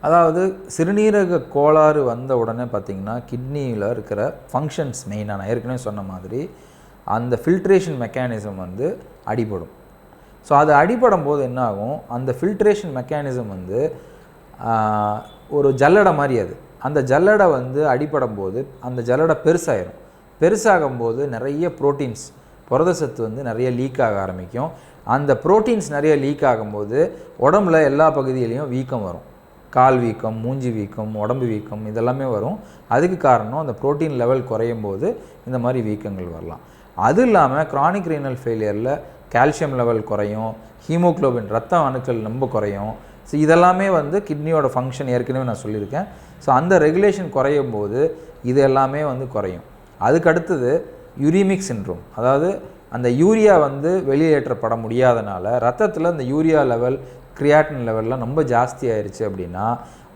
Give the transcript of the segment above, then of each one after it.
அதாவது சிறுநீரக கோளாறு வந்த உடனே பார்த்திங்கன்னா கிட்னியில் இருக்கிற ஃபங்க்ஷன்ஸ் மெயினாக நான் ஏற்கனவே சொன்ன மாதிரி அந்த ஃபில்ட்ரேஷன் மெக்கானிசம் வந்து அடிபடும். ஸோ அது அடிபடும் போது என்ன ஆகும், அந்த ஃபில்ட்ரேஷன் மெக்கானிசம் வந்து ஒரு ஜல்லடை மாதிரி அது. அந்த ஜல்லடை வந்து அடிபடும் போது அந்த ஜல்லடை பெருசாகும்போது நிறைய ப்ரோட்டீன்ஸ் புரத சத்து வந்து நிறைய லீக் ஆக ஆரம்பிக்கும். அந்த ப்ரோட்டீன்ஸ் நிறைய லீக் ஆகும்போது உடம்புல எல்லா பகுதியிலையும் வீக்கம் வரும். கால் வீக்கம், மூஞ்சி வீக்கம், உடம்பு வீக்கம் இதெல்லாமே வரும். அதுக்கு காரணம் அந்த ப்ரோட்டீன் லெவல் குறையும் போது இந்த மாதிரி வீக்கங்கள் வரலாம். அது இல்லாமல் க்ரானிக் ரீனல் ஃபெயிலியரில் கால்சியம் லெவல் குறையும், ஹீமோக்ளோபின் ரத்த அணுக்கள் ரொம்ப குறையும். ஸோ இதெல்லாமே வந்து கிட்னியோட ஃபங்க்ஷன் ஏற்கனவே நான் சொல்லியிருக்கேன். ஸோ அந்த ரெகுலேஷன் குறையும் போது இது எல்லாமே வந்து குறையும். அதுக்கடுத்தது யூரிமிக் சிண்ட்ரோம், அதாவது அந்த யூரியா வந்து வெளியேற்றப்பட முடியாதனால ரத்தத்தில் அந்த யூரியா லெவல், கிரியாட்டின் லெவல்லாம் ரொம்ப ஜாஸ்தி ஆயிடுச்சு அப்படின்னா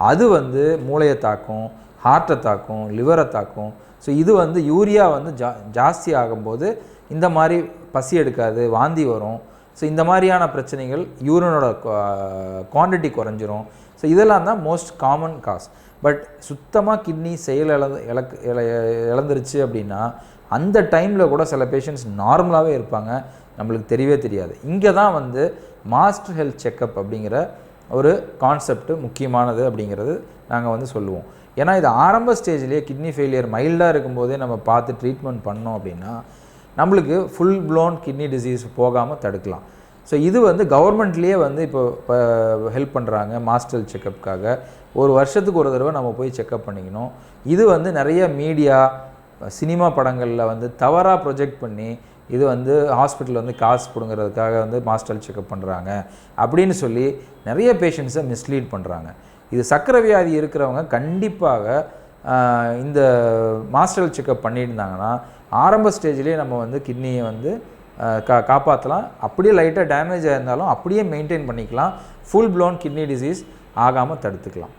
அது வந்து மூளையை தாக்கும், ஹார்ட்டை தாக்கும், லிவரை தாக்கும். ஸோ இது வந்து யூரியா வந்து ஜாஸ்தி ஆகும்போது இந்த மாதிரி பசி எடுக்காது, வாந்தி வரும். ஸோ இந்த மாதிரியான பிரச்சனைகள், யூரினோட குவான்டிட்டி குறைஞ்சிரும். ஸோ இதெல்லாம் தான் மோஸ்ட் காமன் காஸ். பட் சுத்தமாக கிட்னி செயல் இழந்துருச்சு அப்படின்னா அந்த டைமில் கூட சில பேஷண்ட்ஸ் நார்மலாகவே இருப்பாங்க, நம்மளுக்கு தெரியவே தெரியாது. இங்கே தான் வந்து மாஸ்டர் ஹெல்த் செக்கப் அப்படிங்கிற ஒரு கான்செப்ட் முக்கியமானது அப்படிங்கிறது நாங்கள் வந்து சொல்லுவோம். ஏன்னா இது ஆரம்ப ஸ்டேஜ்லேயே கிட்னி ஃபெயிலியர் மைல்டாக இருக்கும்போதே நம்ம பார்த்து ட்ரீட்மெண்ட் பண்ணோம் அப்படின்னா நம்மளுக்கு ஃபுல் ப்ளோன் கிட்னி டிசீஸ் போகாமல் தடுக்கலாம். ஸோ இது வந்து கவர்மெண்ட்லேயே வந்து இப்போ ஹெல்ப் பண்ணுறாங்க மாஸ்டர் ஹெல்த் செக்கப்புக்காக. ஒரு வருஷத்துக்கு ஒரு தடவை நம்ம போய் செக்கப் பண்ணிக்கணும். இது வந்து நிறைய மீடியா, சினிமா படங்களில் வந்து தவறாக ப்ரொஜெக்ட் பண்ணி இது வந்து ஹாஸ்பிட்டல் வந்து காசு பிடுங்கிறதுக்காக வந்து மாஸ்டர் ஹெல்த் செக்கப் பண்ணுறாங்க அப்படின்னு சொல்லி நிறைய பேஷண்ட்ஸை மிஸ்லீட் பண்ணுறாங்க. இது சர்க்கரை வியாதி இருக்கிறவங்க கண்டிப்பாக இந்த மாஸ்டர் ஹெல்த் செக்கப் பண்ணியிருந்தாங்கன்னா ஆரம்ப ஸ்டேஜ்லேயே நம்ம வந்து கிட்னியை வந்து காப்பாற்றலாம். அப்படியே லைட்டாக டேமேஜ் ஆயிருந்தாலும் அப்படியே மெயின்டைன் பண்ணிக்கலாம். ஃபுல் ப்ளோன் கிட்னி டிசீஸ் ஆகாமல் தடுத்துக்கலாம்.